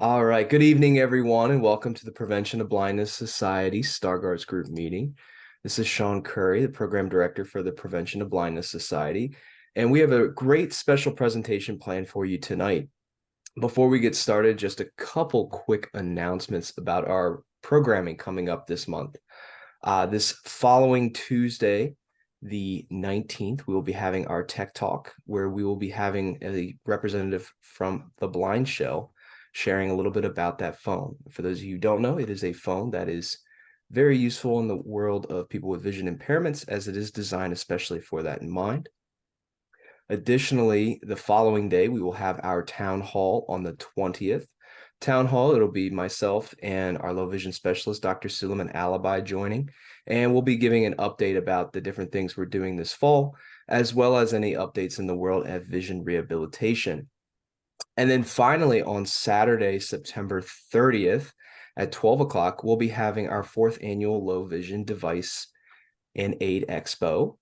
All right. Good evening, everyone, and welcome to the Prevention of Blindness Society Stargards Group meeting. This is Sean Curry, the Program Director for the Prevention of Blindness Society, and we have a great special presentation planned for you tonight. Before we get started, just a couple quick announcements about our programming coming up this month. This following Tuesday, the 19th, we will be having our Tech Talk, where we will be having a representative from the Blind Shell sharing a little bit about that phone. For those of you who don't know, it is a phone that is very useful in the world of people with vision impairments, as it is designed especially for that in mind. Additionally, the following day, we will have our town hall on the 20th. Town hall, it'll be myself and our low vision specialist, Dr. Suleiman Alibi, joining, and we'll be giving an update about the different things we're doing this fall, as well as any updates in the world of vision rehabilitation. And then finally, on Saturday, September 30th at 12 o'clock, we'll be having our fourth annual Low Vision Device and Aid Expo.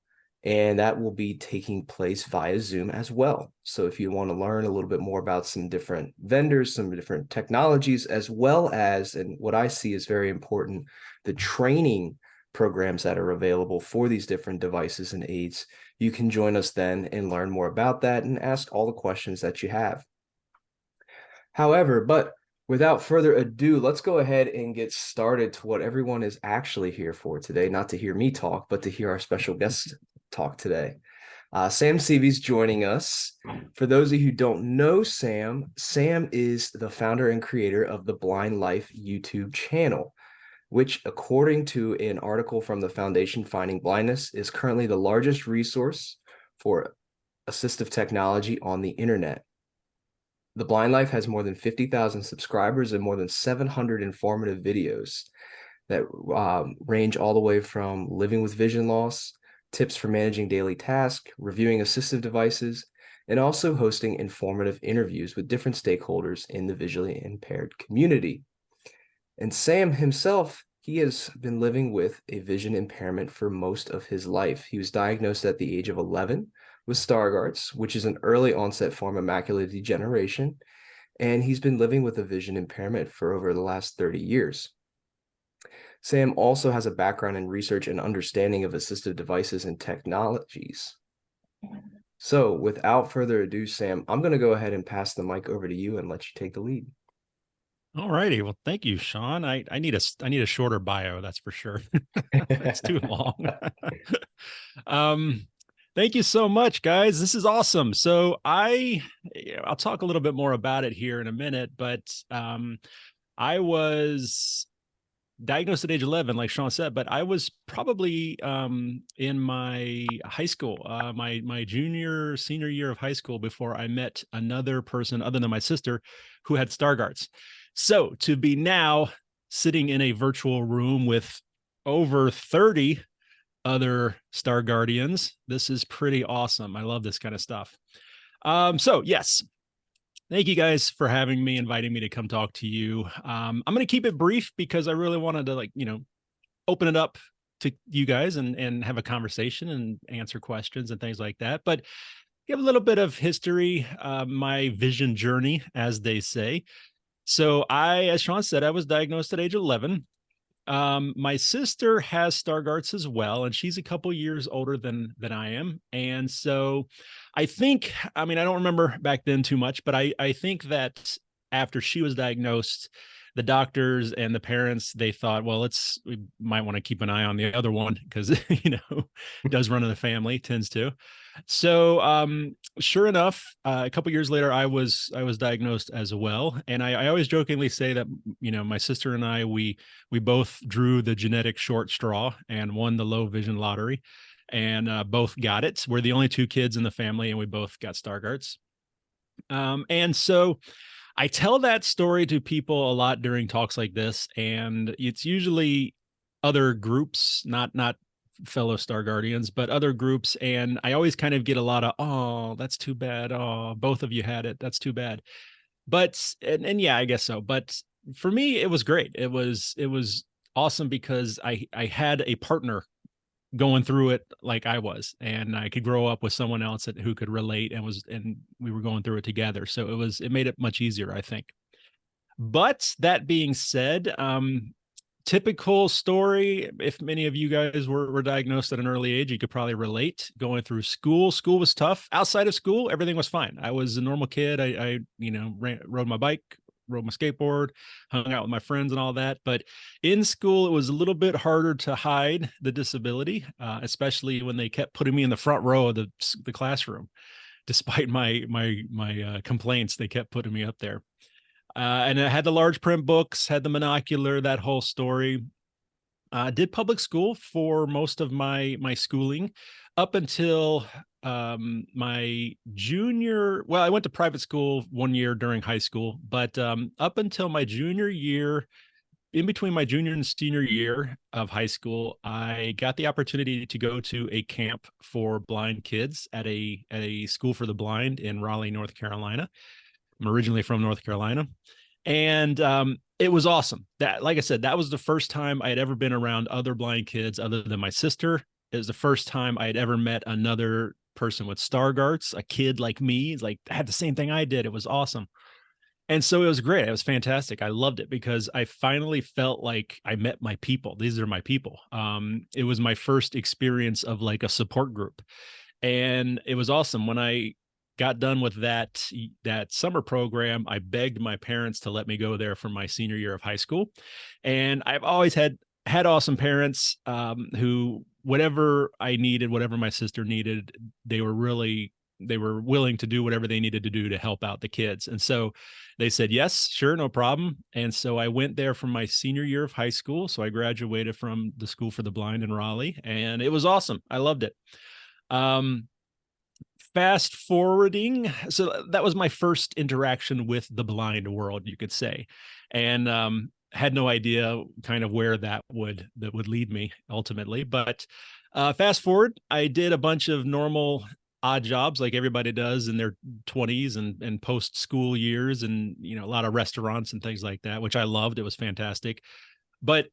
And that will be taking place via Zoom as well. So if you want to learn a little bit more about some different vendors, some different technologies, as well as, and what I see is very important, the training programs that are available for these different devices and aids, you can join us then and learn more about that and ask all the questions that you have. However, but without further ado, let's go ahead and get started to what everyone is actually here for today, not to hear me talk, but to hear our special guest talk today. Sam Seavey's joining us. For those of you who don't know Sam, Sam is the founder and creator of the Blind Life YouTube channel, which, according to an article from the Foundation Finding Blindness, is currently the largest resource for assistive technology on the internet. The Blind Life has more than 50,000 subscribers and more than 700 informative videos that range all the way from living with vision loss, tips for managing daily tasks, reviewing assistive devices, and also hosting informative interviews with different stakeholders in the visually impaired community. And Sam himself, he has been living with a vision impairment for most of his life. He was diagnosed at the age of 11 with Stargardt's, which is an early onset form of macular degeneration, and he's been living with a vision impairment for over the last 30 years. Sam also has a background in research and understanding of assistive devices and technologies. So without further ado, Sam, I'm going to go ahead and pass the mic over to you and let you take the lead. All righty. Well, thank you, Sean. I need a shorter bio, that's for sure. It's too long. um, Thank you so much, guys. This is awesome. So I'll talk a little bit more about it here in a minute, but I was diagnosed at age 11, like Sean said, but I was probably in my high school, my junior, senior year of high school before I met another person other than my sister who had Stargardt's. So to be now sitting in a virtual room with over 30 other Star Guardians, this is pretty awesome. I love this kind of stuff. So yes, thank you guys for having me, inviting me to come talk to you. I'm going to keep it brief because I really wanted to open it up to you guys and have a conversation and answer questions and things like that. But give a little bit of history, my vision journey, as they say. So as Sean said, I was diagnosed at age 11. My sister has Stargardt's as well, and she's a couple years older than I am. And so I think, I mean, I don't remember back then too much, but I think that after she was diagnosed, the doctors and the parents, they thought, well, we might want to keep an eye on the other one because, does run in the family, tends to. So sure enough, a couple years later, I was diagnosed as well. And I always jokingly say that, my sister and I, we both drew the genetic short straw and won the low vision lottery, and both got it. We're the only two kids in the family, and we both got Stargardt's. And so I tell that story to people a lot during talks like this, and it's usually other groups, not fellow Star Guardians, but other groups. And I always kind of get a lot of, oh, that's too bad. Oh, both of you had it. That's too bad. But and yeah, I guess so. But for me, it was great. It was awesome because I had a partner going through it like I was, and I could grow up with someone else who could relate and we were going through it together. So it made it much easier, I think. But that being said, typical story. If many of you guys were diagnosed at an early age, you could probably relate. Going through school, school was tough. Outside of school, everything was fine. I was a normal kid. I rode my bike, rode my skateboard, hung out with my friends and all that. But in school, it was a little bit harder to hide the disability, especially when they kept putting me in the front row of the classroom. Despite my complaints, they kept putting me up there. And I had the large print books, had the monocular, that whole story. Did public school for most of my schooling up until my junior. Well, I went to private school 1 year during high school, but up until my junior year, in between my junior and senior year of high school, I got the opportunity to go to a camp for blind kids at a school for the blind in Raleigh, North Carolina. I'm originally from North Carolina. And it was awesome. That, like I said, that was the first time I had ever been around other blind kids other than my sister. It was the first time I had ever met another person with Stargardt's, a kid like me, like had the same thing I did. It was awesome. And so it was great. It was fantastic. I loved it because I finally felt like I met my people. These are my people. It was my first experience of like a support group. And it was awesome. When I got done with that summer program, I begged my parents to let me go there for my senior year of high school. And I've always had awesome parents, who, whatever I needed, whatever my sister needed, they were willing to do whatever they needed to do to help out the kids. And so they said, yes, sure, no problem. And so I went there for my senior year of high school. So I graduated from the School for the Blind in Raleigh, and it was awesome. I loved it. Fast forwarding, so that was my first interaction with the blind world, you could say. And had no idea kind of where that would lead me ultimately. But fast forward, I did a bunch of normal odd jobs like everybody does in their 20s and post school years, and a lot of restaurants and things like that, which I loved. It was fantastic. But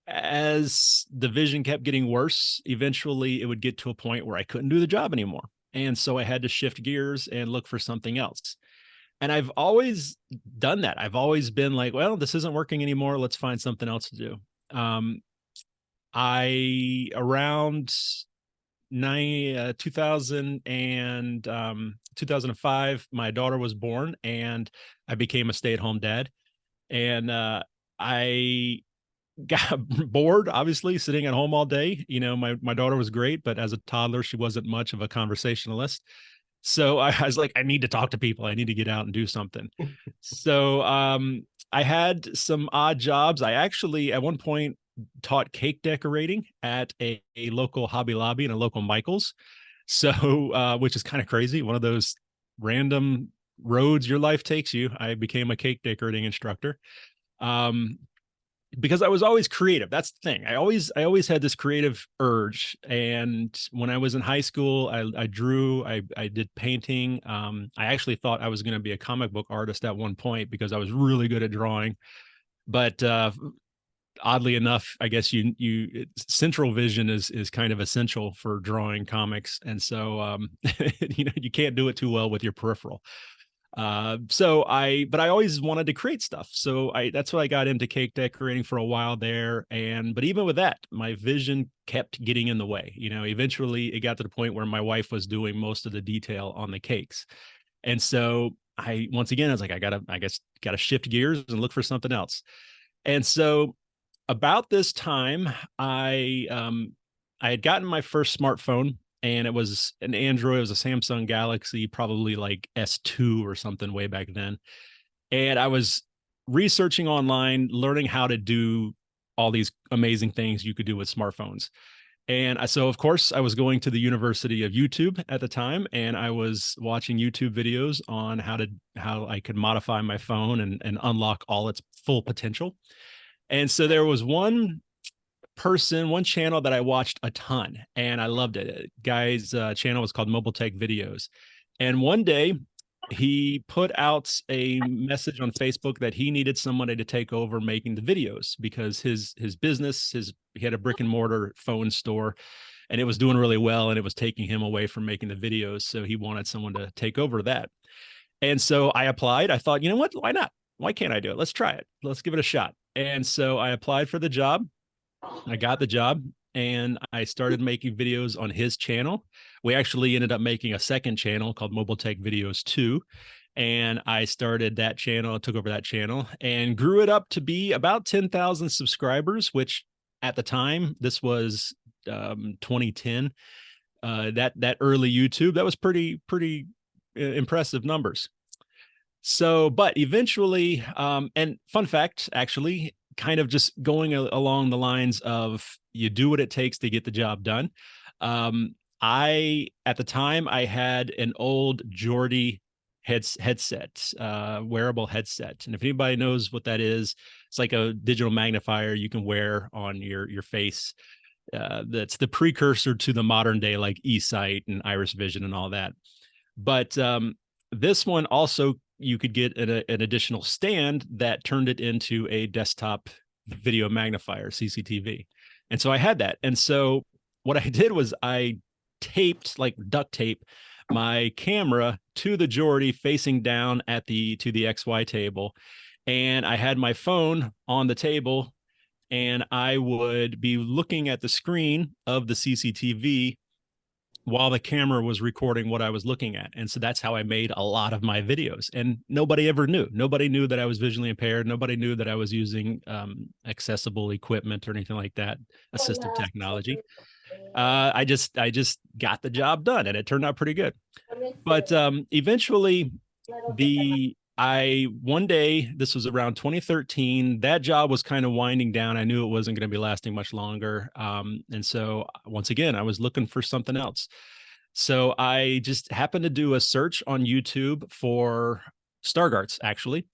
as the vision kept getting worse, eventually it would get to a point where I couldn't do the job anymore. And so I had to shift gears and look for something else. And I've always done that. I've always been like, well, this isn't working anymore. Let's find something else to do. I around 2000 and 2005, my daughter was born, and I became a stay-at-home dad. And I got bored, obviously, sitting at home all day. My daughter was great, but as a toddler, she wasn't much of a conversationalist. So I was like, I need to talk to people. I need to get out and do something. So I had some odd jobs. I actually, at one point, taught cake decorating at a local Hobby Lobby and a local Michael's. So, which is kind of crazy. One of those random roads your life takes you. I became a cake decorating instructor. Because I was always creative. That's the thing. I always had this creative urge. And when I was in high school, I drew, I did painting. I actually thought I was going to be a comic book artist at one point because I was really good at drawing. But oddly enough, I guess central vision is kind of essential for drawing comics. And so you can't do it too well with your peripheral. But I always wanted to create stuff. So that's why I got into cake decorating for a while there. But even with that, my vision kept getting in the way. Eventually it got to the point where my wife was doing most of the detail on the cakes. And so once again, I was like, I gotta shift gears and look for something else. And so about this time, I had gotten my first smartphone, and it was an Android. It was a Samsung Galaxy, probably like S2 or something way back then. And I was researching online, learning how to do all these amazing things you could do with smartphones. And so, of course, I was going to the University of YouTube at the time, and I was watching YouTube videos on how I could modify my phone and unlock all its full potential. And so there was one channel that I watched a ton, and I loved it. Guy's channel was called Mobile Tech Videos. And one day he put out a message on Facebook that he needed somebody to take over making the videos because his business, he had a brick and mortar phone store, and it was doing really well, and it was taking him away from making the videos. So he wanted someone to take over that. And so I applied. I thought, you know what? Why not? why can't I do it? Let's try it. Let's give it a shot. And so I applied for the job. I got the job and I started making videos on his channel. We actually ended up making a second channel called Mobile Tech Videos 2. And I started that channel, took over that channel and grew it up to be about 10,000 subscribers, which at the time, this was 2010, that early YouTube, that was pretty impressive numbers. So, but eventually, and fun fact, actually, kind of just going along the lines of you do what it takes to get the job done. At the time, I had an old Geordie headset, wearable headset. And if anybody knows what that is, it's like a digital magnifier you can wear on your face. That's the precursor to the modern day, like eSight and Iris Vision and all that. But this one also, you could get an additional stand that turned it into a desktop video magnifier, CCTV. And so I had that. And so what I did was I taped, like duct tape, my camera to the Geordie facing down at the XY table. And I had my phone on the table and I would be looking at the screen of the CCTV while the camera was recording what I was looking at. And so that's how I made a lot of my videos. And nobody ever knew. Nobody knew that I was visually impaired. Nobody knew that I was using accessible equipment or anything like that, assistive technology. I just got the job done and it turned out pretty good. But eventually the I one day, this was around 2013, that job was kind of winding down. I knew it wasn't going to be lasting much longer. And so once again, I was looking for something else. So I just happened to do a search on YouTube for Stargarts, actually.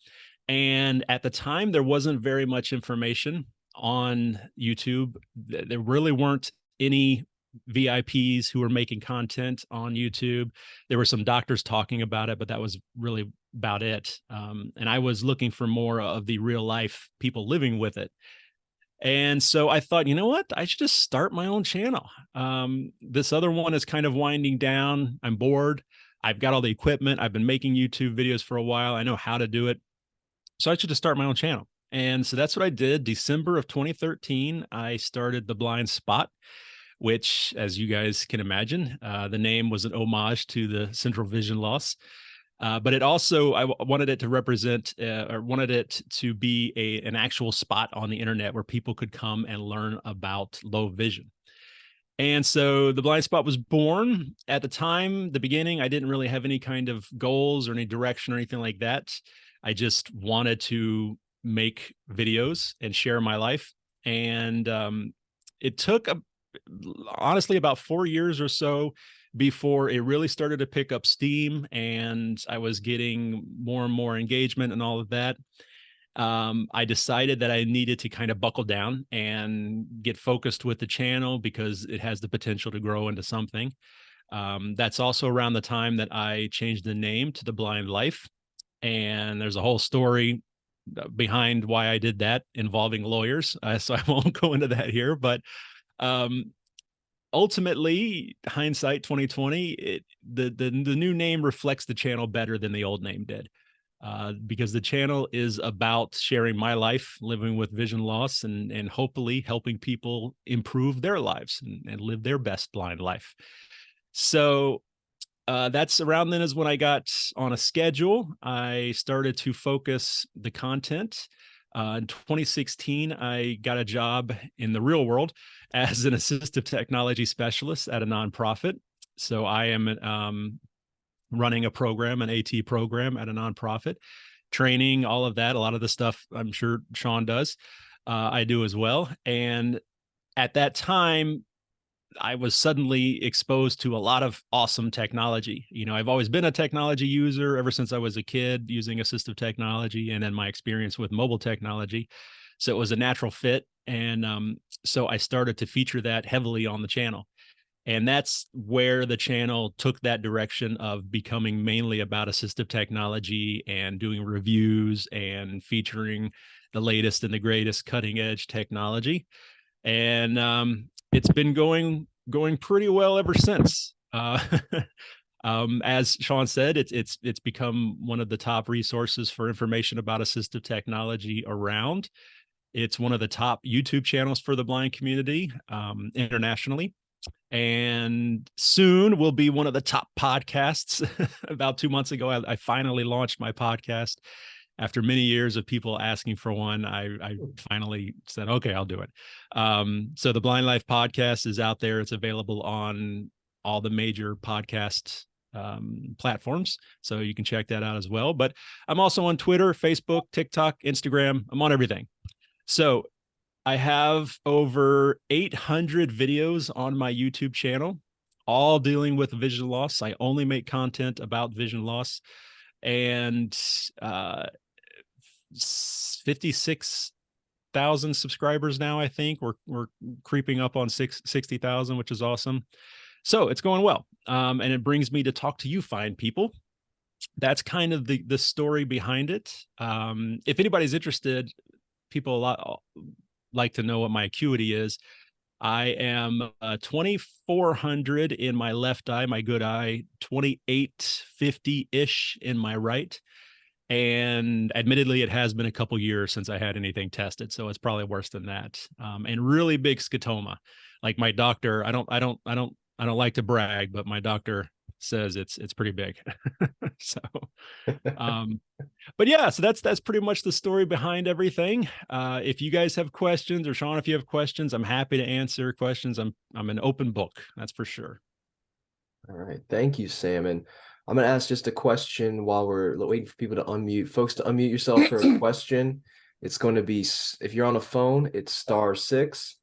And at the time, there wasn't very much information on YouTube. There really weren't any VIPs who were making content on YouTube. There were some doctors talking about it, but that was really about it. And I was looking for more of the real life people living with it. And so I thought, you know what? I should just start my own channel. This other one is kind of winding down. I'm bored. I've got all the equipment. I've been making YouTube videos for a while. I know how to do it. So I should just start my own channel. And so that's what I did. December of 2013, I started The Blind Spot, which, as you guys can imagine, the name was an homage to the central vision loss. But it also, I wanted it to represent, or wanted it to be an actual spot on the internet where people could come and learn about low vision. And so the Blind Spot was born. At the time, the beginning, I didn't really have any kind of goals or any direction or anything like that. I just wanted to make videos and share my life. And it took honestly about 4 years or so before it really started to pick up steam and I was getting more and more engagement and all of that. I decided that I needed to kind of buckle down and get focused with the channel because it has the potential to grow into something. That's also around the time that I changed the name to The Blind Life. And there's a whole story behind why I did that involving lawyers. So I won't go into that here, but ultimately, hindsight 2020, the new name reflects the channel better than the old name did, because the channel is about sharing my life living with vision loss and hopefully helping people improve their lives and live their best blind life. So that's around then is when I got on a schedule. I started to focus the content. In 2016, I got a job in the real world as an assistive technology specialist at a nonprofit. So I am running a program, an AT program at a nonprofit, training, all of that. A lot of the stuff I'm sure Sean does, I do as well. And at that time, I was suddenly exposed to a lot of awesome technology. You know, I've always been a technology user ever since I was a kid using assistive technology and then my experience with mobile technology. So it was a natural fit. And so I started to feature that heavily on the channel. And that's where the channel took that direction of becoming mainly about assistive technology and doing reviews and featuring the latest and the greatest cutting edge technology. And it's been going pretty well ever since. As Sean said, it's become one of the top resources for information about assistive technology around. It's one of the top YouTube channels for the blind community internationally, and soon will be one of the top podcasts. About 2 months ago, I finally launched my podcast. After many years of people asking for one, I finally said, okay, I'll do it. So the Blind Life podcast is out there. It's available on all the major podcast platforms. So you can check that out as well. But I'm also on Twitter, Facebook, TikTok, Instagram. I'm on everything. So I have over 800 videos on my YouTube channel, all dealing with vision loss. I only make content about vision loss, and 56,000 subscribers now. I think we're creeping up on 60,000, which is awesome. So it's going well, and it brings me to talk to you fine people. That's kind of the story behind it. If anybody's interested, people a lot like to know what my acuity is. I am 2400 in my left eye, my good eye, 2850-ish in my right. And admittedly, it has been a couple years since I had anything tested, so it's probably worse than that. And really big scotoma. Like my doctor, I don't like to brag, but my doctor says it's pretty big. So, um, but yeah, so that's pretty much the story behind everything. If you guys have questions, or Sean, if you have questions, I'm happy to answer questions. I'm an open book, that's for sure. All right. Thank you, Sam. And I'm going to ask just a question while we're waiting for people to unmute. Folks, to unmute yourself for a question, it's going to be, if you're on a phone, it's *6.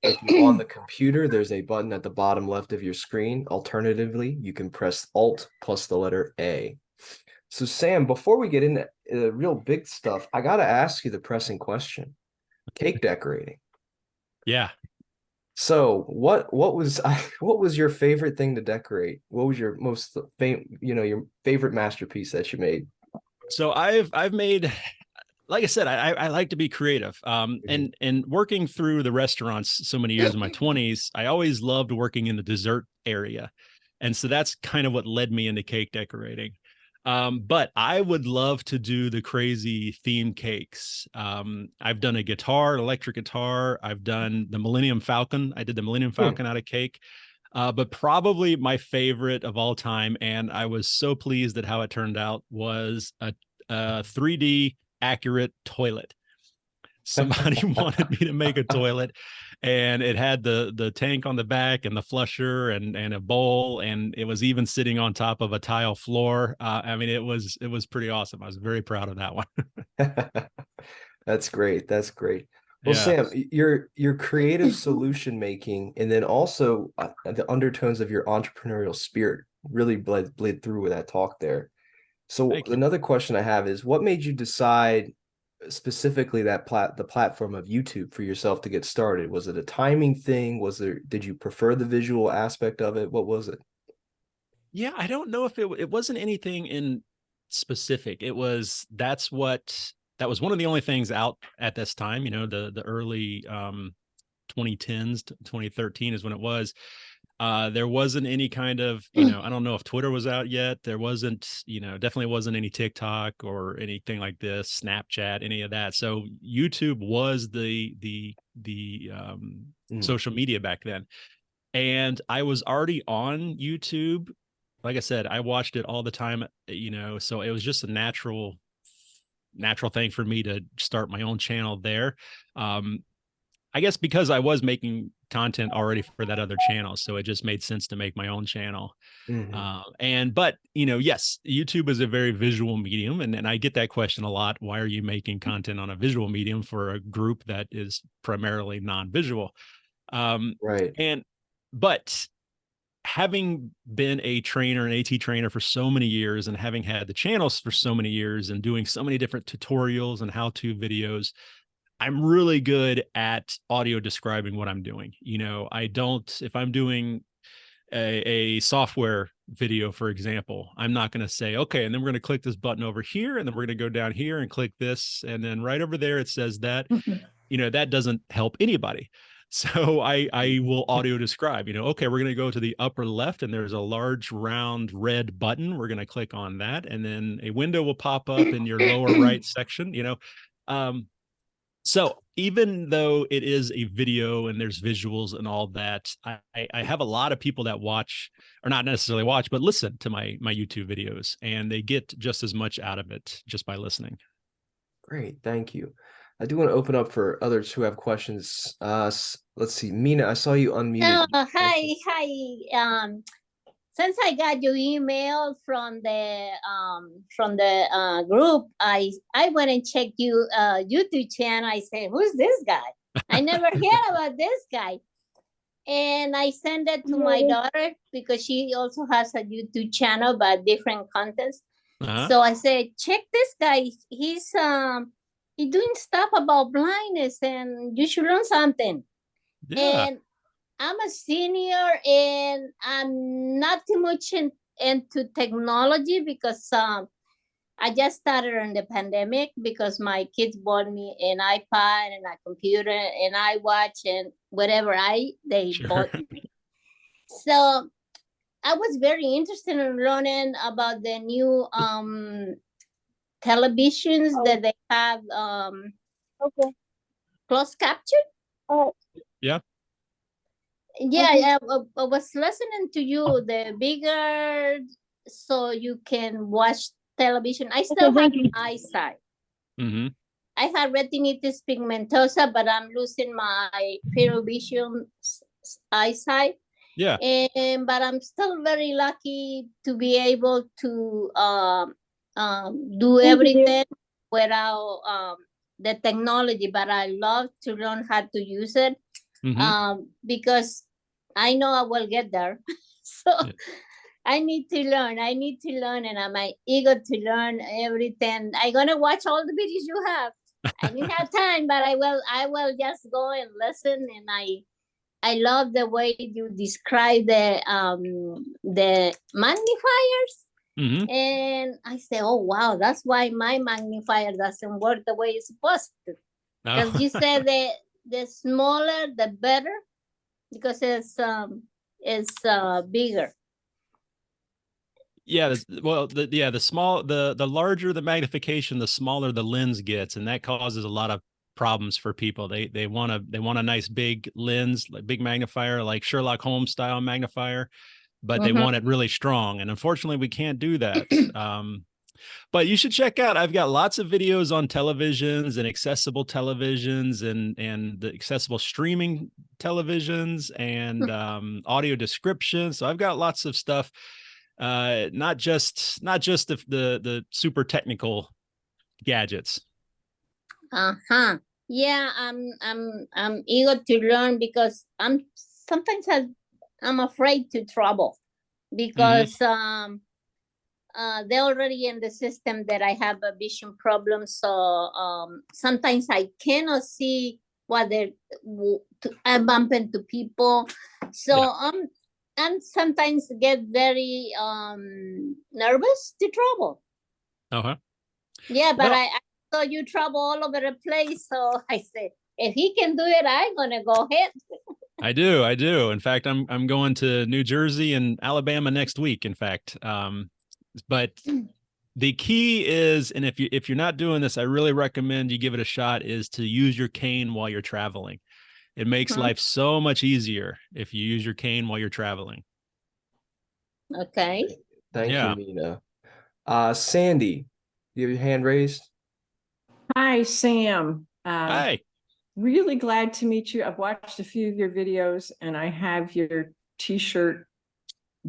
If you're on the computer, there's a button at the bottom left of your screen. Alternatively, you can press Alt plus the letter A. So, Sam, before we get into the real big stuff, I got to ask you the pressing question. Cake decorating. Yeah. So what was your favorite thing to decorate? What was your most your favorite masterpiece that you made? So I've made, like I said, I like to be creative. Mhm. And working through the restaurants so many years in my 20s, I always loved working in the dessert area. And so that's kind of what led me into cake decorating. But I would love to do the crazy theme cakes. I've done a guitar, electric guitar. I've done the Millennium Falcon. I did the Millennium Falcon out of cake. But probably my favorite of all time, and I was so pleased at how it turned out, was a 3D accurate toilet. Somebody wanted me to make a toilet, and it had the tank on the back and the flusher and a bowl, and it was even sitting on top of a tile floor. I mean, it was pretty awesome. I was very proud of that one. That's great. That's great. Well, Yeah. Sam, your creative solution making, and then also the undertones of your entrepreneurial spirit really bled through with that talk there. So Thank you. another question I have is, what made you decide specifically the platform of YouTube for yourself to get started? Was it a timing thing? Did you prefer the visual aspect of it? What was it? Yeah, I don't know if it wasn't anything in specific. That was one of the only things out at this time, the early 2010s, 2013 is when it was. There wasn't any kind of, I don't know if Twitter was out yet. There wasn't, definitely wasn't any TikTok or anything like this, Snapchat, any of that. So YouTube was the Mm, social media back then. And I was already on YouTube. Like I said, I watched it all the time, so it was just a natural thing for me to start my own channel there. I guess because I was making content already for that other channel, so it just made sense to make my own channel. mhm. But yes, YouTube is a very visual medium, and I get that question a lot. Why are you making content on a visual medium for a group that is primarily non-visual? Um, Right. and but having been a trainer, an AT trainer for so many years, and having had the channels for so many years, and doing so many different tutorials and how-to videos, I'm really good at audio describing what I'm doing. I don't, if I'm doing a software video, for example, I'm not going to say, okay, and then we're going to click this button over here, and then we're going to go down here and click this. And then right over there, it says that, that doesn't help anybody. So I will audio describe, okay, we're going to go to the upper left and there's a large round red button. We're going to click on that. And then a window will pop up in your lower right section, Um, so even though it is a video and there's visuals and all that, I have a lot of people that watch, or not necessarily watch, but listen to my YouTube videos, and they get just as much out of it just by listening. Great, thank you. I do want to open up for others who have questions. Let's see, Mina, I saw you unmuted. Oh, hi. Since I got your email from the group, I went and checked you YouTube channel. I said, "Who's this guy? I never heard about this guy." And I sent it to my daughter because she also has a YouTube channel but different contents. So I said, "Check this guy. He's doing stuff about blindness, and you should learn something." Yeah. And I'm a senior and I'm not too much into technology because I just started in the pandemic because my kids bought me an iPad and a computer and iWatch and whatever they bought me. So I was very interested in learning about the new televisions that they have closed caption. Yeah. Yeah, I was listening to you. The bigger, so you can watch television. I still have eyesight. Mm-hmm. I have retinitis pigmentosa, but I'm losing my peripheral vision eyesight. Yeah. But I'm still very lucky to be able to do everything without the technology. But I love to learn how to use it. Because I know I will get there. So I need to learn. And I'm eager to learn everything. I'm gonna watch all the videos you have. I don't have time, but I will just go and listen. And I love the way you describe the magnifiers. And I say, oh wow, that's why my magnifier doesn't work the way it's supposed to. Because you said the smaller the better, because it's bigger. Yeah, the larger the magnification, the smaller the lens gets, and that causes a lot of problems for people. They want a nice big lens, like big magnifier, like Sherlock Holmes style magnifier, but they want it really strong, and unfortunately we can't do that. But you should check out, I've got lots of videos on televisions and accessible televisions and the accessible streaming televisions and audio description. So I've got lots of stuff, not just the super technical gadgets. Yeah, I'm eager to learn because sometimes I'm afraid to trouble because they're already in the system that I have a vision problem. So sometimes I cannot see what I bump into people. So I'm sometimes get very nervous to trouble. Yeah, but I saw you trouble all over the place. So I said, if he can do it, I'm gonna go ahead. I do. In fact, I'm going to New Jersey and Alabama next week. In fact, but the key is, and if you're not doing this, I really recommend you give it a shot, is to use your cane while you're traveling. It makes life so much easier if you use your cane while you're traveling. Okay. Thank you, Mina. Sandy, you have your hand raised? Hi, Sam. Hi. Really glad to meet you. I've watched a few of your videos and I have your t-shirt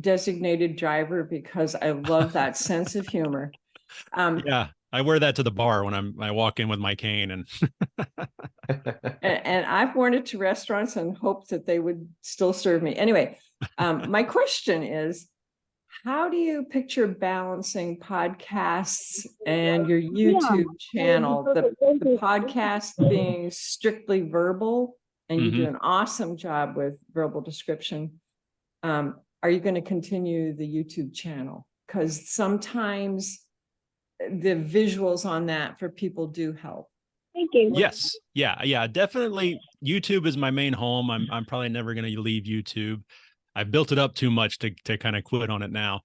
designated driver because I love that sense of humor. Yeah, I wear that to the bar when I walk in with my cane and and I've worn it to restaurants and hoped that they would still serve me. Anyway, my question is, how do you picture balancing podcasts and your YouTube channel? The podcast being strictly verbal, and you do an awesome job with verbal description. Are you going to continue the YouTube channel? Because sometimes the visuals on that for people do help. Yes. Yeah, definitely. YouTube is my main home. I'm probably never going to leave YouTube. I've built it up too much to kind of quit on it now.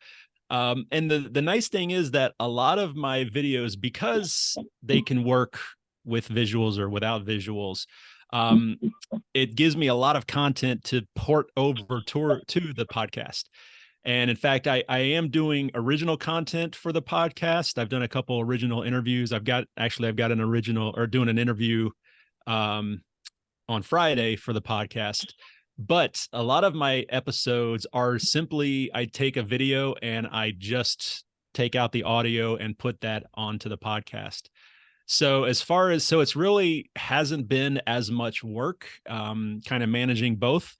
And the nice thing is that a lot of my videos, because they can work with visuals or without visuals, it gives me a lot of content to port over to the podcast. And in fact, I am doing original content for the podcast. I've done a couple original interviews. I've got an original, or doing an interview on Friday for the podcast. But a lot of my episodes are simply, I take a video and I just take out the audio and put that onto the podcast. So it's really hasn't been as much work, kind of managing both,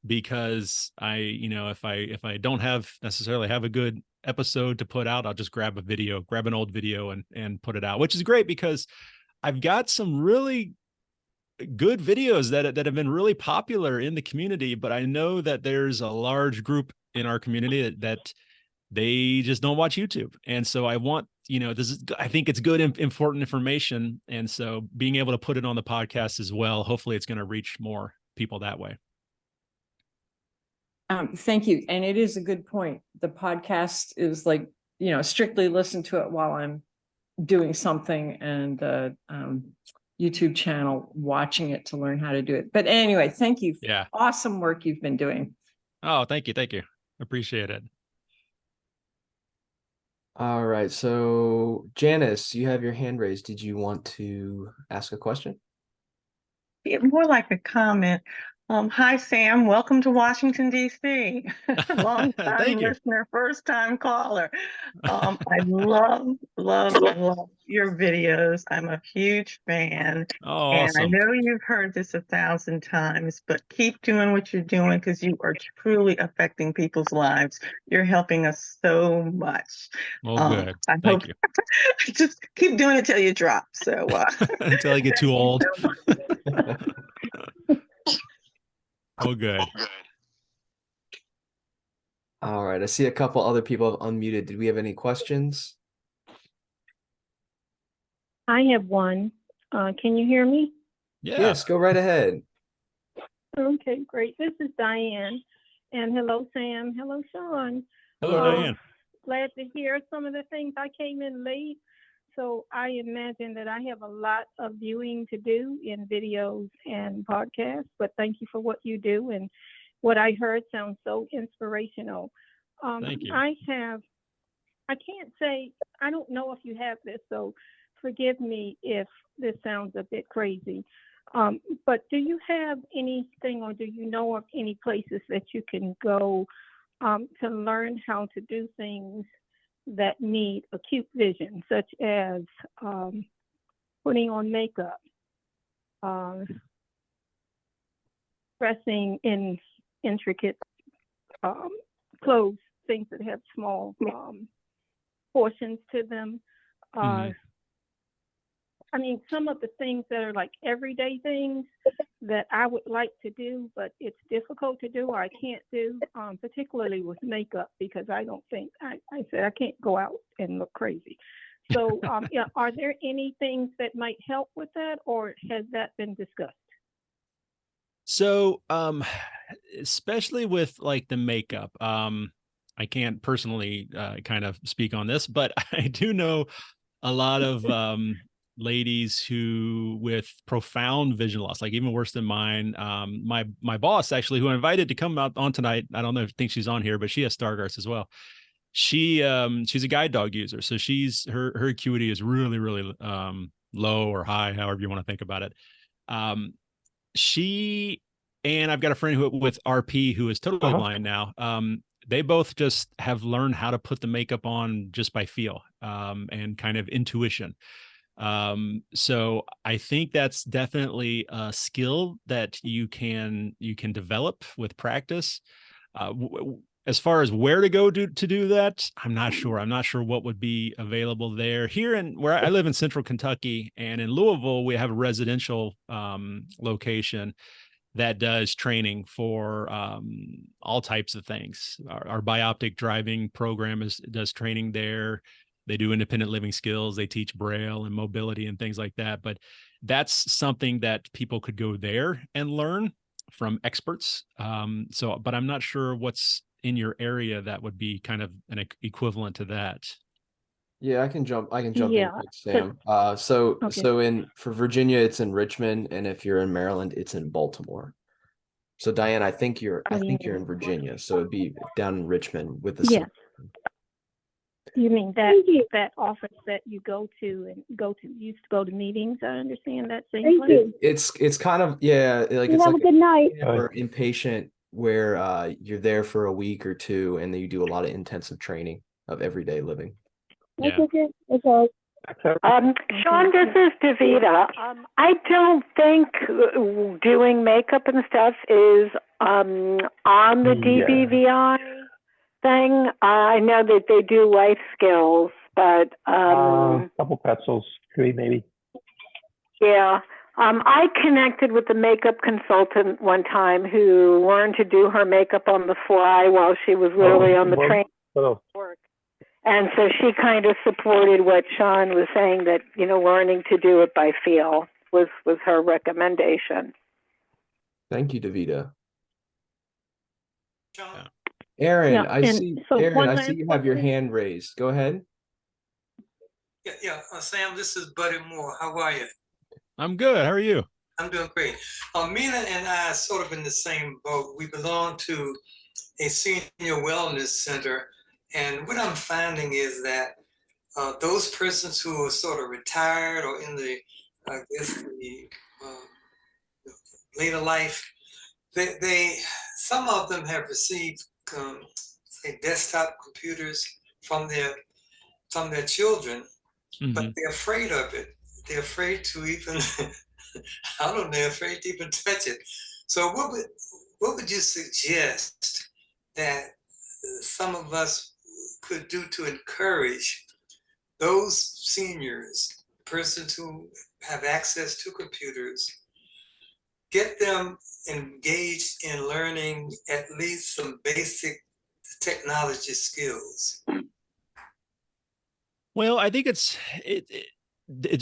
because if I don't necessarily have a good episode to put out, I'll just grab an old video and put it out, which is great because I've got some really good videos that have been really popular in the community, but I know that there's a large group in our community that they just don't watch YouTube. And so I think it's good, important information. And so being able to put it on the podcast as well, hopefully it's going to reach more people that way. Thank you. And it is a good point. The podcast is like, strictly listen to it while I'm doing something, and the YouTube channel, watching it to learn how to do it. But anyway, thank you. Yeah. Awesome work you've been doing. Oh, thank you. Thank you. Appreciate it. All right. So Janice, you have your hand raised. Did you want to ask a question? More like a comment. Hi, Sam. Welcome to Washington, D.C. Long time Thank you. listener, first time caller. I love your videos. I'm a huge fan. Oh, And I awesome. know you've heard this 1,000 times, but keep doing what you're doing, because you are truly affecting people's lives. You're helping us so much. Well, good. I Thank hope you. just keep doing it till you drop. So Until I get too old. so Oh, good. All right. I see a couple other people have unmuted. Did we have any questions? I have one. Can you hear me? Yeah. Yes, go right ahead. Okay, great. This is Diane. And hello, Sam. Hello, Sean. Hello, Diane. Glad to hear some of the things. I came in late, so I imagine that I have a lot of viewing to do in videos and podcasts, but thank you for what you do. And what I heard sounds so inspirational. Thank you. I can't say, I don't know if you have this, so forgive me if this sounds a bit crazy. But do you have anything, or do you know of any places that you can go to learn how to do things that need acute vision, such as putting on makeup, dressing in intricate clothes, things that have small portions to them? I mean, some of the things that are like everyday things that I would like to do, but it's difficult to do, or I can't do, particularly with makeup, because I don't think, I said I can't go out and look crazy. So yeah, are there any things that might help with that, or has that been discussed? So, especially with like the makeup, I can't personally kind of speak on this, but I do know a lot of ladies who with profound vision loss, like even worse than mine. My boss, actually, who I invited to come out on tonight, I don't know if think she's on here, but she has Stargardt's as well. She's a guide dog user, so her acuity is really low or high, however you want to think about it. And I've got a friend with RP who is totally blind now. They both just have learned how to put the makeup on just by feel and kind of intuition. So I think that's definitely a skill that you can develop with practice. As far as where to go to do that, I'm not sure. I'm not sure what would be available there. Here where I live in Central Kentucky, and in Louisville, we have a residential location that does training for all types of things. Our bioptic driving program does training there. They do independent living skills. They teach Braille and mobility and things like that. But that's something that people could go there and learn from experts. But I'm not sure what's in your area that would be kind of an equivalent to that. Yeah, I can jump in quick, 'cause- Sam. Okay. For Virginia, it's in Richmond, and if you're in Maryland, it's in Baltimore. So Diane, I think you're in Virginia, so it'd be down in Richmond with the Yes. You mean that office that you used to go to meetings? I understand that same place. It's kind of, yeah, like it's Have like a good night. for inpatient where you're there for a week or two, and then you do a lot of intensive training of everyday living. Yeah. Okay. Sean, this is Davida. I don't think doing makeup and stuff is on the DBVI thing. I know that they do life skills, but couple pretzels, 3 maybe. yeah. I connected with the makeup consultant one time who learned to do her makeup on the fly while she was literally on the train. And so she kind of supported what Sean was saying, that, learning to do it by feel was her recommendation. Thank you, Davida. John, Aaron, Yeah, I and see. so Aaron, one I last see you have your question. hand raised. Go ahead. Sam, this is Buddy Moore. How are you? I'm good. How are you? I'm doing great. Mina and I are sort of in the same boat. We belong to a senior wellness center, and what I'm finding is that those persons who are sort of retired or in the, I guess, the later life, some of them have received say desktop computers from their children, but they're afraid of it. They're afraid to even I don't know, they're afraid to even touch it. So what would you suggest that some of us could do to encourage those seniors, persons who have access to computers, get them engaged in learning at least some basic technology skills? Well, I think it's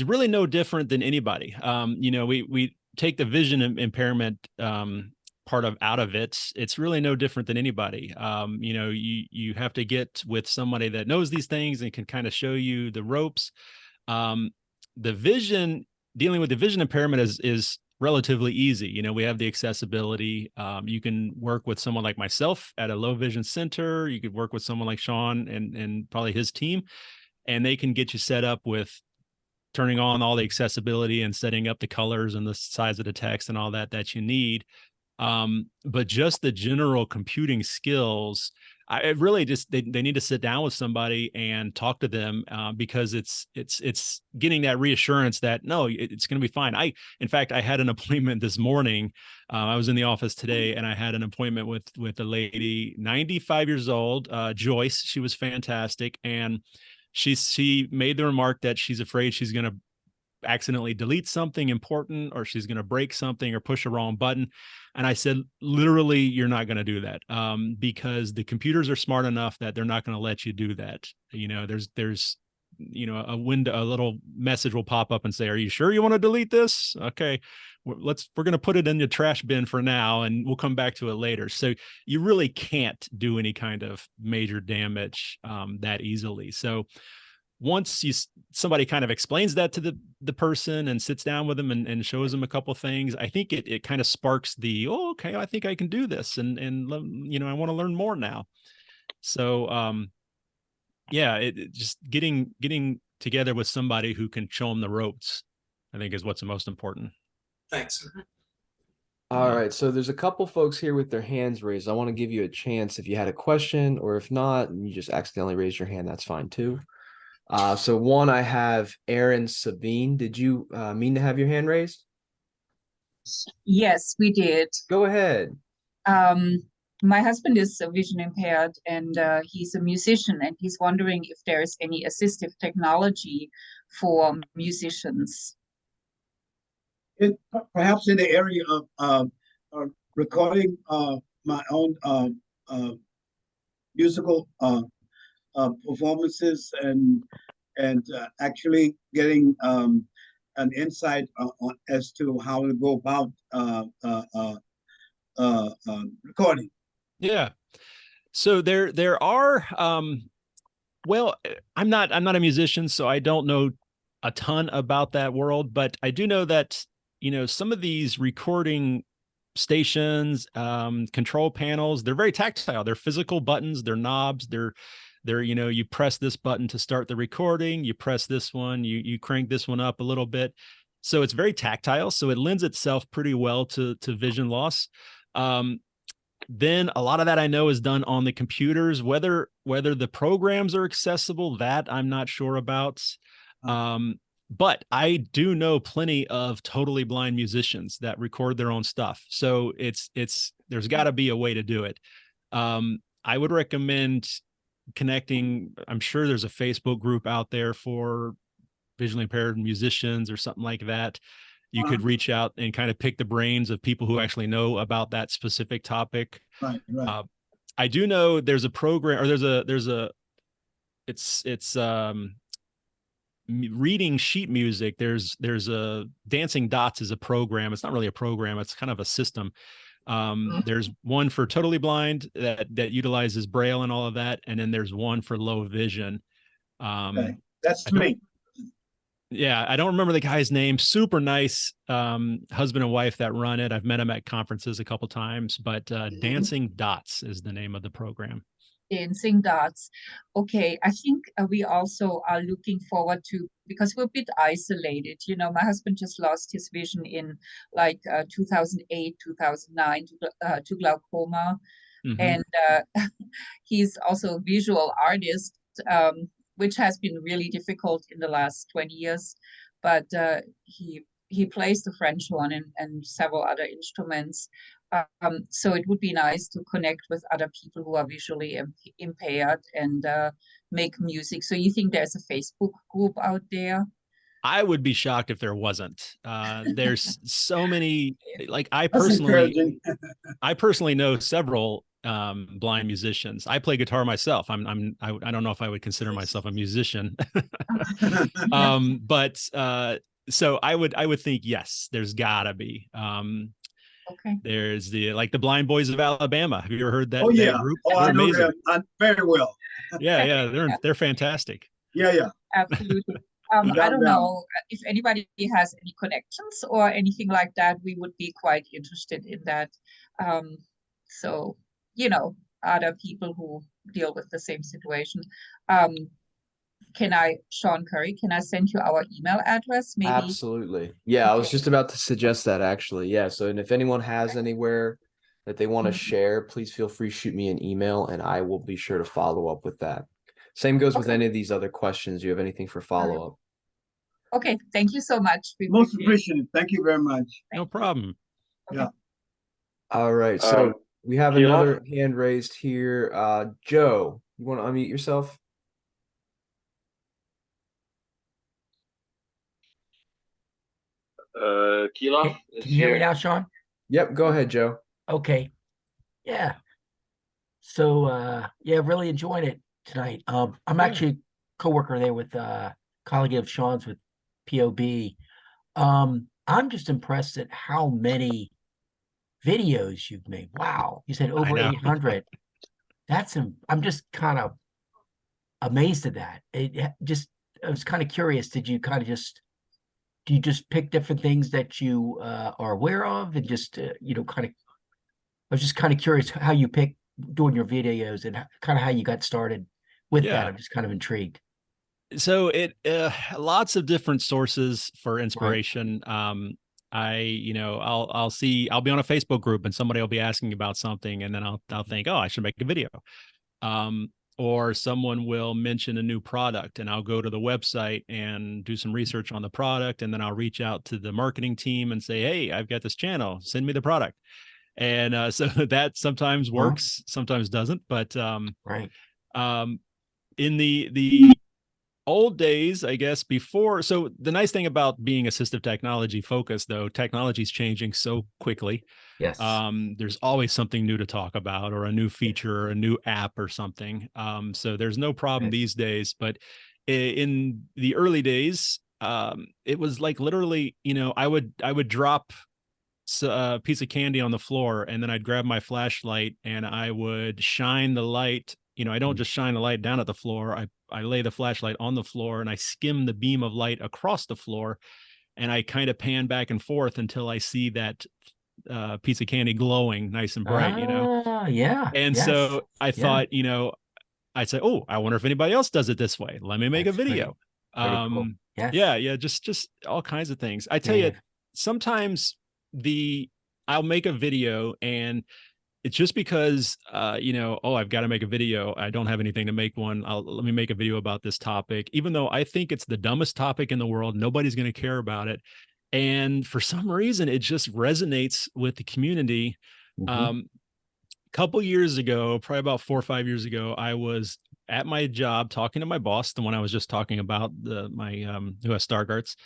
really no different than anybody. We take the vision impairment part out of it. It's really no different than anybody. You have to get with somebody that knows these things and can kind of show you the ropes. Dealing with the vision impairment is relatively easy. We have the accessibility. You can work with someone like myself at a low vision center. You could work with someone like Sean and probably his team, and they can get you set up with turning on all the accessibility and setting up the colors and the size of the text and all that you need. But just the general computing skills, I really just they need to sit down with somebody and talk to them, because it's getting that reassurance that no, it's going to be fine. In fact, I had an appointment this morning. I was in the office today, and I had an appointment with a lady, 95 years old, Joyce. She was fantastic, and she made the remark that she's afraid she's going to accidentally delete something important, or she's going to break something or push a wrong button. And I said, literally, you're not going to do that, because the computers are smart enough that they're not going to let you do that. There's a window, a little message will pop up and say, are you sure you want to delete this? Okay, we're going to put it in the trash bin for now, and we'll come back to it later. So you really can't do any kind of major damage that easily. So once somebody kind of explains that to the person and sits down with them and shows them a couple of things, I think it kind of sparks okay, I think I can do this, and I want to learn more now. So just getting together with somebody who can show them the ropes, I think, is what's the most important. Thanks. All right, so there's a couple folks here with their hands raised. I want to give you a chance if you had a question, or if not, and you just accidentally raised your hand, that's fine too. So one, I have Aaron Sabine. Did you mean to have your hand raised? Yes, we did. Go ahead. My husband is vision impaired, and he's a musician, and he's wondering if there is any assistive technology for musicians. Perhaps in the area of recording my own musical performances and and actually getting an insight as to how to go about recording. Yeah. So there are well, I'm not a musician, so I don't know a ton about that world, but I do know that, you know, some of these recording stations, control panels, they're very tactile. They're physical buttons, they're knobs, they're, you know, you press this button to start the recording, you press this one, you crank this one up a little bit. So it's very tactile. So it lends itself pretty well to vision loss. Then a lot of that I know is done on the computers. Whether the programs are accessible, that I'm not sure about. But I do know plenty of totally blind musicians that record their own stuff. So it's there's got to be a way to do it. I would recommend connecting. I'm sure there's a Facebook group out there for visually impaired musicians or something like that. You could reach out and kind of pick the brains of people who actually know about that specific topic. Right. I do know there's a program, or it's reading sheet music. There's a Dancing Dots is a program. It's not really a program. It's kind of a system. There's one for totally blind that utilizes Braille and all of that. And then there's one for low vision. Okay. That's me. Yeah, I don't remember the guy's name. Super nice husband and wife that run it. I've met him at conferences a couple times, but Dancing Dots is the name of the program. Dancing Dots. Okay, I think we also are looking forward to, because we're a bit isolated. You know, my husband just lost his vision in like 2008, 2009 to glaucoma. And he's also a visual artist, which has been really difficult in the last 20 years. But he plays the French horn and several other instruments. So it would be nice to connect with other people who are visually impaired and make music. So you think there's a Facebook group out there? I would be shocked if there wasn't. There's so many, like I personally know several blind musicians. I play guitar myself. I don't know if I would consider myself a musician. But so I would think, yes, there's gotta be. Okay. There's the Blind Boys of Alabama. Have you ever heard that? Oh yeah. That group? Oh, They're I know amazing. them very well. Yeah, they're fantastic. Yeah. Absolutely. I don't know if anybody has any connections or anything like that. We would be quite interested in that. So, you know, other people who deal with the same situation. Sean Curry, can I send you our email address? Maybe. Absolutely. Yeah, okay. I was just about to suggest that actually. Yeah. So, and if anyone has anywhere that they want to share, please feel free to shoot me an email and I will be sure to follow up with that. Same goes with any of these other questions. Do you have anything for follow-up? Okay. Thank you so much. Most appreciated. Thank you very much. No problem. Okay. Yeah. All right. So we have another hand raised here. Joe, you want to unmute yourself? Keeloff. Can you hear me now, Sean? Yep, go ahead, Joe. Okay. Yeah. So yeah, really enjoying it tonight. I'm actually a coworker there with colleague of Sean's with POB. I'm just impressed at how many videos you've made. Wow. You said over 800. I'm just kind of amazed at that. I was kind of curious. Do you just pick different things that you are aware of and just, I was just kind of curious how you pick doing your videos and kind of how you got started with that. I'm just kind of intrigued. So lots of different sources for inspiration. Right. I'll be on a Facebook group and somebody will be asking about something and then I'll think, oh, I should make a video. Or someone will mention a new product and I'll go to the website and do some research on the product. And then I'll reach out to the marketing team and say, hey, I've got this channel, send me the product. And so that sometimes works, sometimes doesn't. But right. In the old days, I guess before. So the nice thing about being assistive technology focused, though, technology is changing so quickly. Yes. There's always something new to talk about, or a new feature, or a new app, or something. So there's no problem these days. But in the early days, it was like literally, I would drop a piece of candy on the floor, and then I'd grab my flashlight and I would shine the light. I don't just shine the light down at the floor. I lay the flashlight on the floor and I skim the beam of light across the floor, and I kind of pan back and forth until I see that piece of candy glowing nice and bright. Yeah. And Yes. so I Yeah. thought, I'd say, oh, I wonder if anybody else does it this way. Let me make a video. Pretty cool. Yes. Yeah, just all kinds of things. I tell you, sometimes I'll make a video and it's just because I've got to make a video. I don't have anything to make one. Let me make a video about this topic, even though I think it's the dumbest topic in the world. Nobody's going to care about it. And for some reason, it just resonates with the community. Couple years ago, probably about 4 or 5 years ago, I was at my job talking to my boss, the one I was just talking about, my who has Stargardt's,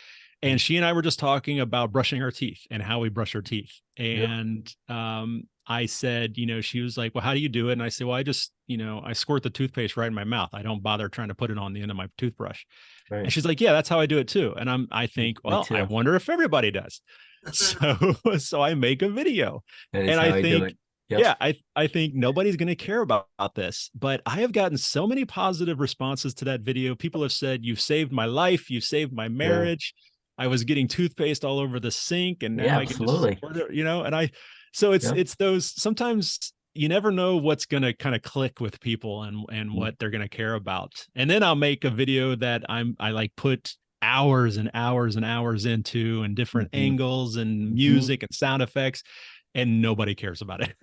and she and I were just talking about brushing our teeth and how we brush our teeth. And I said, she was like, well, how do you do it? And I said, well, I just, I squirt the toothpaste right in my mouth. I don't bother trying to put it on the end of my toothbrush. Right. And she's like, yeah, that's how I do it too. And I think, well, I wonder if everybody does. So I make a video, and I think, yeah, I think nobody's going to care about this, but I have gotten so many positive responses to that video. People have said, you've saved my life. You've saved my marriage. I was getting toothpaste all over the sink, and now I can just, and so it's those, sometimes you never know what's going to kind of click with people and what they're going to care about. And then I'll make a video that I like put hours and hours and hours into, and different angles and music and sound effects, and nobody cares about it.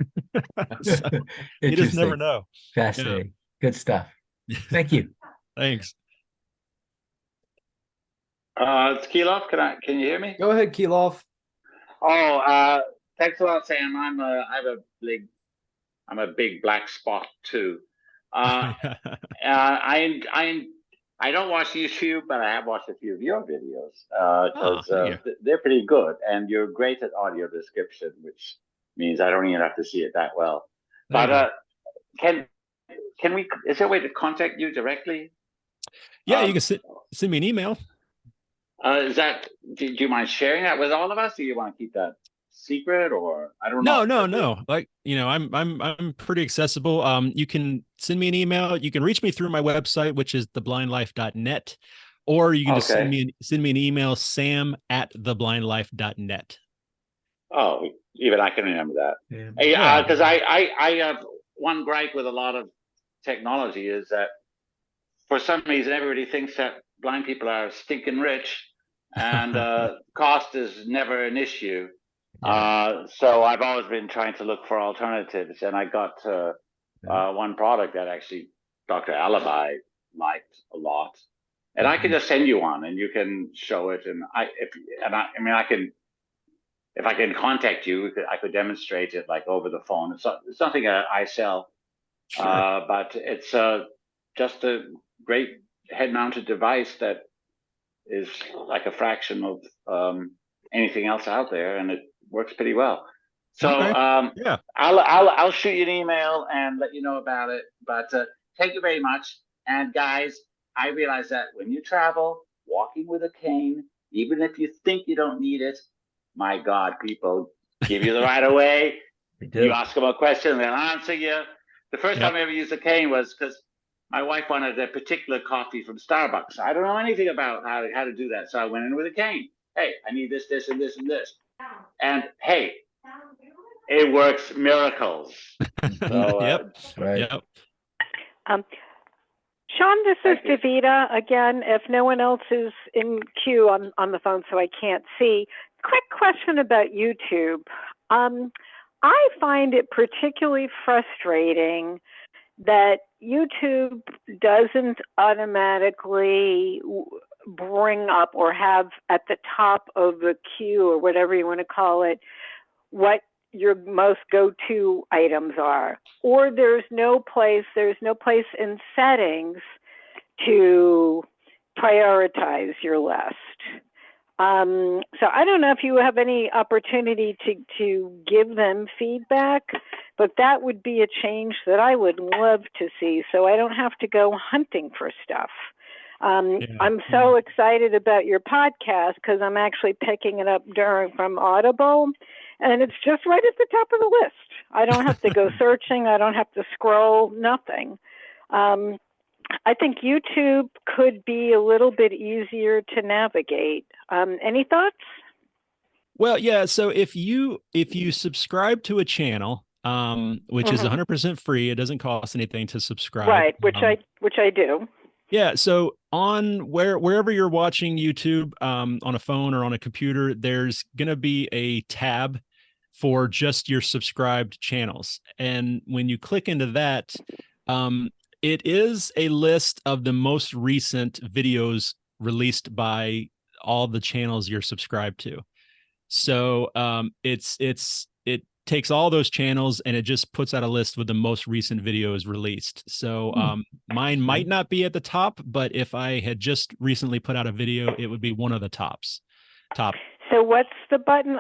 So you just never know. Fascinating. Good stuff. Thank you. Thanks. It's Keelof. Can you hear me? Go ahead, Keelof. Oh, thanks a lot, Sam. I'm a big black spot too. I don't watch YouTube, but I have watched a few of your videos because they're pretty good, and you're great at audio description, which means I don't even have to see it that well. But can we? Is there a way to contact you directly? Yeah, you can send me an email. Do you mind sharing that with all of us? Do you want to keep that secret, or I don't know? No. Like, I'm pretty accessible. You can send me an email. You can reach me through my website, which is theblindlife.net, or you can just send me an email, sam@theblindlife.net. Oh, even I can remember that. Because I have one gripe with a lot of technology is that for some reason everybody thinks that blind people are stinking rich, and cost is never an issue. So I've always been trying to look for alternatives, and I got one product that actually Dr. Alibi liked a lot, and I can just send you one, and you can show it. And if I can contact you, I could demonstrate it like over the phone. It's nothing I sell, but it's just a great head-mounted device that is like a fraction of anything else out there, and it works pretty well. So I'll shoot you an email and let you know about it. But thank you very much. And guys, I realize that when you travel, walking with a cane, even if you think you don't need it, my God, people give you the right of way. You ask them a question, they'll answer you. The first time I ever used a cane was because my wife wanted a particular coffee from Starbucks. I don't know anything about how to do that. So I went in with a cane. Hey, I need this, this, and this, and this. And hey, it works miracles. So, Sean, this is Davida again. If no one else is in queue on the phone, so I can't see. Quick question about YouTube. I find it particularly frustrating that YouTube doesn't automatically bring up or have at the top of the queue, or whatever you want to call it, what your most go-to items are, or there's no place in settings to prioritize your list. So I don't know if you have any opportunity to give them feedback, but that would be a change that I would love to see, so I don't have to go hunting for stuff. I'm so excited about your podcast because I'm actually picking it up from Audible, and it's just right at the top of the list. I don't have to go searching. I don't have to scroll, nothing. I think YouTube could be a little bit easier to navigate. Any thoughts? Well, yeah. So if you subscribe to a channel, which is 100% free, it doesn't cost anything to subscribe. Right, which I do. Yeah. So on wherever you're watching YouTube, on a phone or on a computer, there's gonna be a tab for just your subscribed channels. And when you click into that, it is a list of the most recent videos released by all the channels you're subscribed to. So it takes all those channels and it just puts out a list with the most recent videos released. So mine might not be at the top, but if I had just recently put out a video, it would be one of the top. So what's the button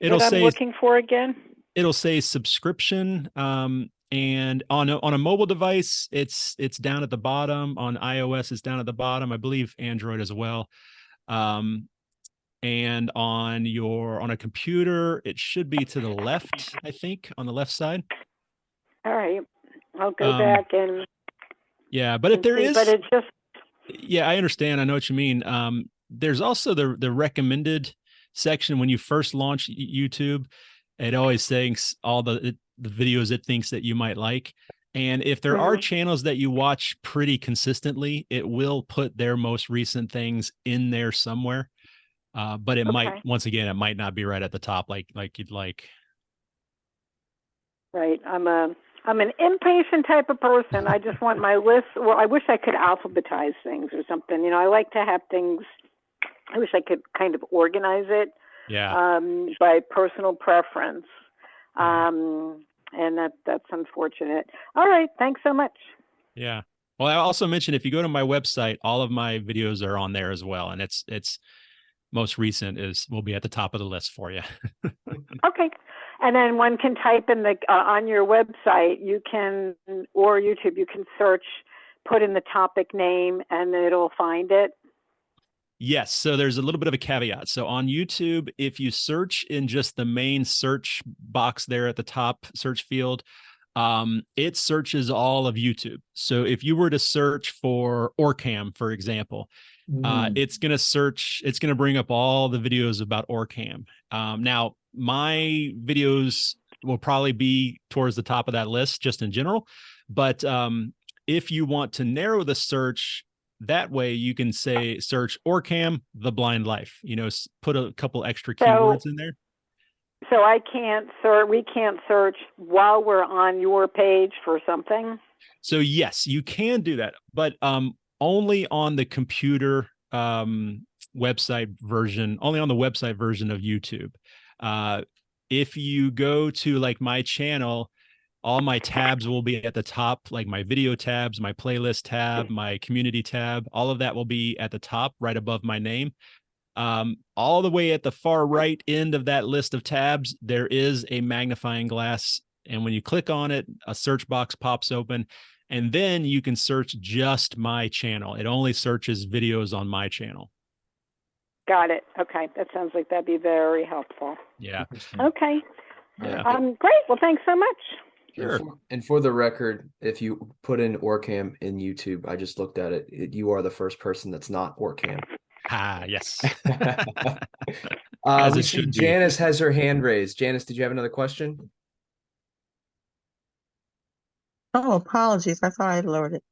It'll that I'm say, looking for again? It'll say subscription. And on a mobile device, it's down at the bottom. On iOS, it's down at the bottom. I believe Android as well. And on a computer, it should be to the left, I think, on the left side. All right. I'll go back and yeah, but if there see, is, but it just, yeah, I understand. I know what you mean. There's also the recommended section when you first launch YouTube. It always thinks all the videos it thinks that you might like. And if there are channels that you watch pretty consistently, it will put their most recent things in there somewhere. But it might, once again, it might not be right at the top like you'd like. Right. I'm an impatient type of person. I just want my list. Well, I wish I could alphabetize things or something. You know, I like to have things. I wish I could kind of organize it. Yeah. By personal preference. And that's unfortunate. All right. Thanks so much. Yeah. Well, I also mentioned if you go to my website, all of my videos are on there as well. And it's most recent will be at the top of the list for you. Okay. And then one can type in on your website, or YouTube, you can search, put in the topic name, and it'll find it. Yes. So there's a little bit of a caveat. So on YouTube, if you search in just the main search box there at the top search field, it searches all of YouTube. So if you were to search for Orcam, for example, it's going to bring up all the videos about Orcam. Now, my videos will probably be towards the top of that list just in general. But if you want to narrow the search, that way you can say search Orcam, The Blind Life, put a couple extra keywords in there. So we can't search while we're on your page for something. So yes, you can do that, but only on the computer website version, only on the website version of YouTube. If you go to like my channel, all my tabs will be at the top, like my video tabs, my playlist tab, my community tab, all of that will be at the top right above my name. All the way at the far right end of that list of tabs, there is a magnifying glass. And when you click on it, a search box pops open. And then you can search just my channel. It only searches videos on my channel. Got it. Okay. That sounds like that'd be very helpful. Yeah. Okay. Yeah. Great. Well, thanks so much. Sure. And for the record, if you put in Orcam in YouTube, I just looked at it. You are the first person that's not Orcam. Ah, yes. We see Janice has her hand raised. Janice, did you have another question? Oh, apologies. I thought I had lowered it.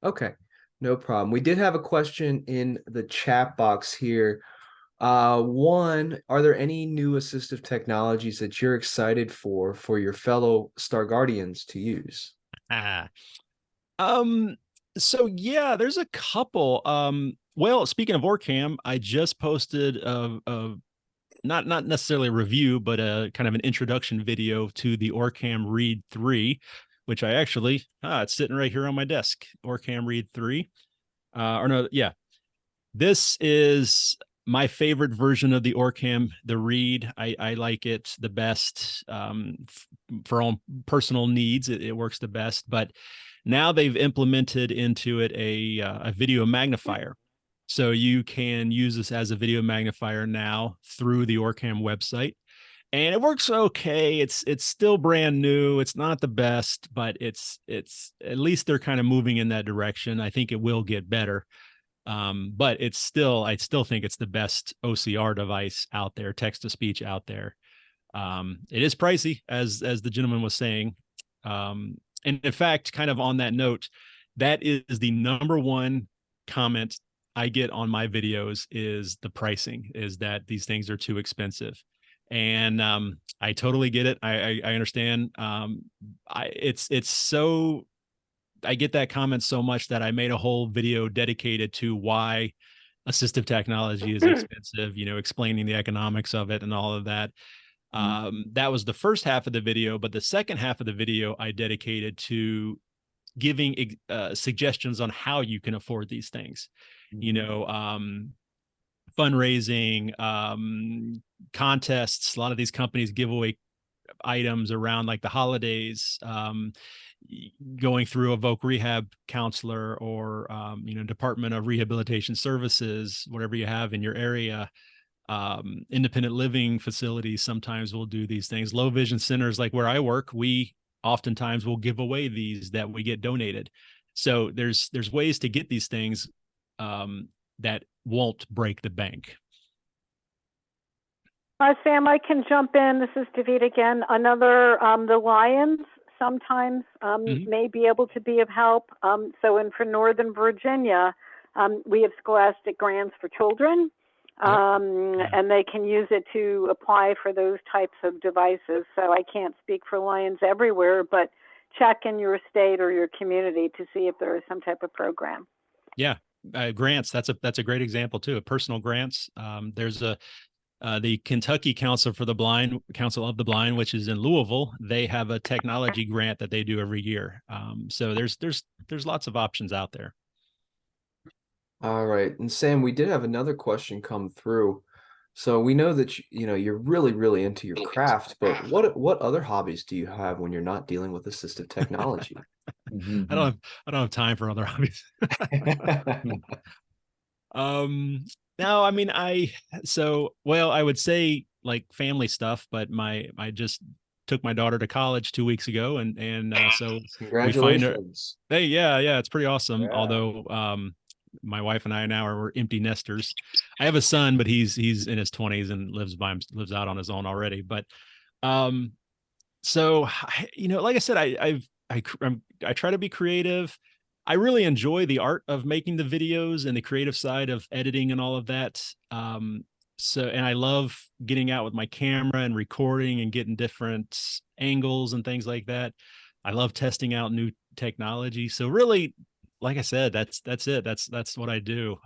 Okay, no problem. We did have a question in the chat box here. One, are there any new assistive technologies that you're excited for your fellow Star Guardians to use? So yeah, there's a couple. Well, speaking of Orcam, I just posted a not necessarily a review, but a kind of an introduction video to the Orcam Read 3, which I actually, it's sitting right here on my desk, Orcam Read 3. This is my favorite version of the Orcam, the Read. I like it the best for own personal needs. It works the best, but Now they've implemented into it a video magnifier. So you can use this as a video magnifier now through the Orcam website. And it works okay. It's still brand new. It's not the best, but it's at least they're kind of moving in that direction. I think it will get better. But I still think it's the best OCR device out there, text to speech out there. It is pricey, as the gentleman was saying. And in fact, kind of on that note, that is the number one comment I get on my videos is the pricing, is that these things are too expensive. And I totally get it. I understand. It's so, I get that comment so much that I made a whole video dedicated to why assistive technology is expensive, explaining the economics of it and all of that. That was the first half of the video, but the second half of the video I dedicated to giving suggestions on how you can afford these things, fundraising, contests. A lot of these companies give away items around like the holidays, going through a voc rehab counselor or Department of Rehabilitation Services, whatever you have in your area. Independent living facilities sometimes will do these things. Low vision centers, like where I work, we oftentimes will give away these that we get donated. So there's ways to get these things that won't break the bank. Sam, I can jump in. This is David again. The Lions sometimes may be able to be of help. For Northern Virginia, we have scholastic grants for children, and they can use it to apply for those types of devices. So I can't speak for Lions everywhere, but check in your state or your community to see if there is some type of program. Yeah, grants. That's a great example too. Personal grants. There's the Kentucky Council of the Blind, which is in Louisville. They have a technology grant that they do every year. So there's lots of options out there. All right. And Sam, we did have another question come through. So we know that you're really, really into your craft, but what other hobbies do you have when you're not dealing with assistive technology? I don't have time for other hobbies. No, I mean, I would say like family stuff, but I just took my daughter to college 2 weeks ago, and so congratulations. Yeah, it's pretty awesome. Yeah. Although my wife and I now are empty nesters. I have a son, but he's in his 20s and lives out on his own already. But so like I said, I try to be creative. I really enjoy the art of making the videos and the creative side of editing and all of that. And I love getting out with my camera and recording and getting different angles and things like that. I love testing out new technology. So really, like I said, that's it. That's what I do.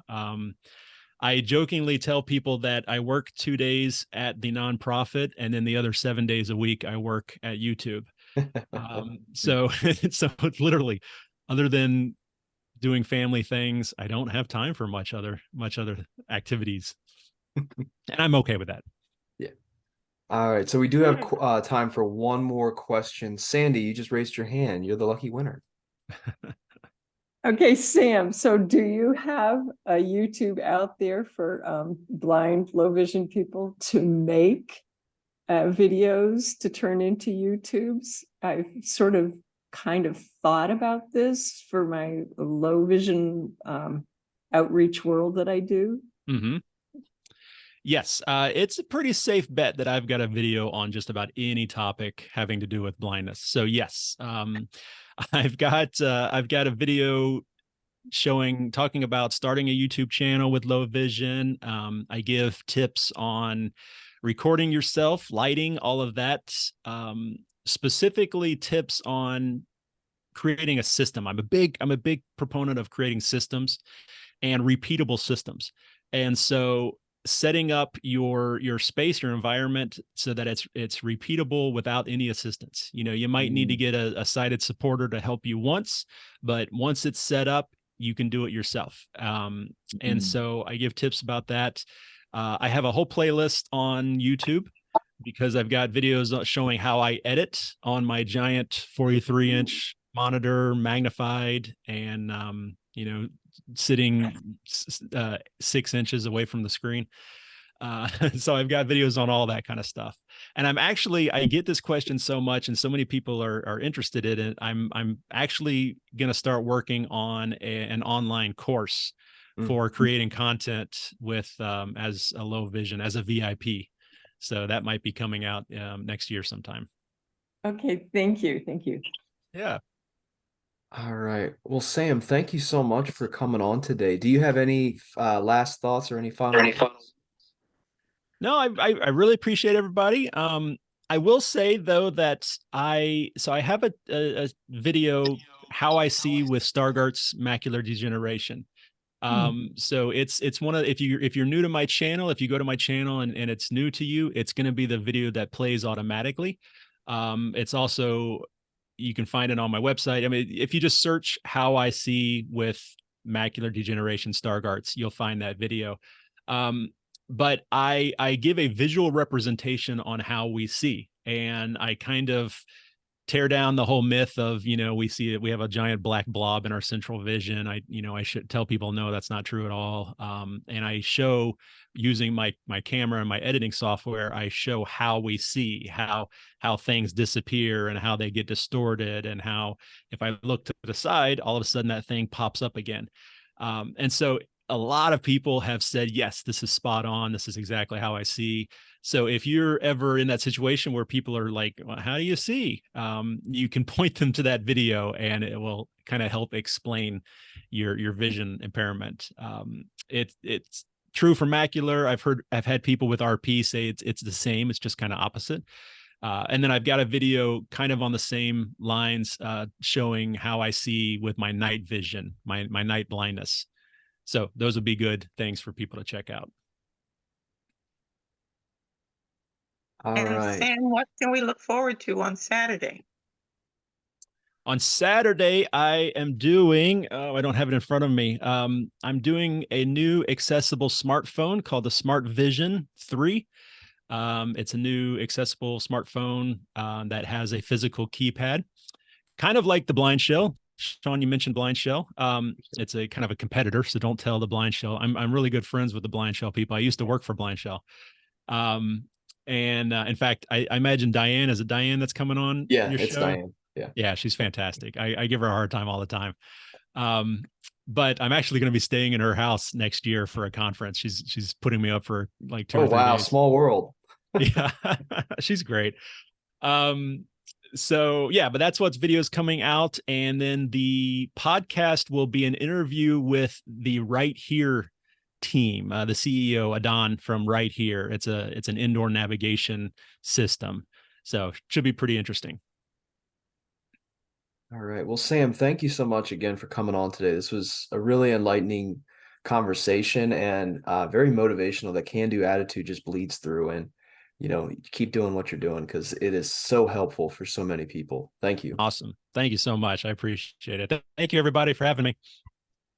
I jokingly tell people that I work 2 days at the nonprofit, and then the other 7 days a week I work at YouTube. So it's literally, other than doing family things, I don't have time for much other activities, and I'm okay with that. Yeah. All right. So we do have time for one more question. Sandy, you just raised your hand. You're the lucky winner. Okay, Sam. So do you have a YouTube out there for blind, low vision people to make videos to turn into YouTubes? I've sort of kind of thought about this for my low vision outreach world that I do. Mm-hmm. Yes, it's a pretty safe bet that I've got a video on just about any topic having to do with blindness. So yes, I've got a video talking about starting a YouTube channel with low vision. I give tips on recording yourself, lighting, all of that. Specifically tips on creating a system. I'm a big proponent of creating systems and repeatable systems. And so setting up your space, your environment, so that it's repeatable without any assistance. You might need to get a sighted supporter to help you once, but once it's set up, you can do it yourself. And so I give tips about that. I have a whole playlist on YouTube because I've got videos showing how I edit on my giant 43-inch monitor, magnified, and sitting 6 inches away from the screen. So I've got videos on all that kind of stuff. And I get this question so much, and so many people are interested in it. I'm actually going to start working on an online course for creating content with as a low vision, as a VIP. So that might be coming out next year sometime. Okay, thank you. Thank you. Yeah. All right. Well, Sam, thank you so much for coming on today. Do you have any last thoughts or any final thoughts? No, I really appreciate everybody. I will say though that I have a video how I see with Stargardt's macular degeneration. So it's one of, if you're new to my channel, if you go to my channel and it's new to you, it's going to be the video that plays automatically. It's also, you can find it on my website. I mean, if you just search how I see with macular degeneration Stargardt's, you'll find that video. But I give a visual representation on how we see, and I kind of tear down the whole myth of, we have a giant black blob in our central vision. I should tell people, no, that's not true at all. And I show, using my camera and my editing software, I show how we see, how things disappear and how they get distorted, and how if I look to the side, all of a sudden that thing pops up again. And so a lot of people have said, yes, this is spot on. This is exactly how I see. So if you're ever in that situation where people are like, well, how do you see? You can point them to that video, and it will kind of help explain your vision impairment. It's true for macular. I've had people with RP say it's the same. It's just kind of opposite. And then I've got a video kind of on the same lines, showing how I see with my night vision, my night blindness. So those would be good things for people to check out. All right. Sam, what can we look forward to on Saturday? On Saturday, I am doing, I don't have it in front of me. I'm doing a new accessible smartphone called the Smart Vision 3. It's a new accessible smartphone that has a physical keypad, kind of like the Blind Shell. Sean, you mentioned Blind Shell. It's a kind of a competitor, so don't tell the Blind Shell. I'm really good friends with the Blind Shell people. I used to work for Blind Shell. And in fact, I imagine Diane, is it Diane that's coming on Yeah, your it's show? Diane. Yeah, she's fantastic. I give her a hard time all the time. But I'm actually going to be staying in her house next year for a conference. She's putting me up for like 2 or 3 days. Small world. Yeah, she's great. So yeah, but that's what's videos coming out. And then the podcast will be an interview with the Right Here team, the CEO Adon from Right Here. It's an indoor navigation system, so should be pretty interesting. All right. Well, Sam, thank you so much again for coming on today. This was a really enlightening conversation, and very motivational. That can-do attitude just bleeds through, and keep doing what you're doing, because it is so helpful for so many people. Thank you. Awesome. Thank you so much. I appreciate it. Thank you, everybody, for having me.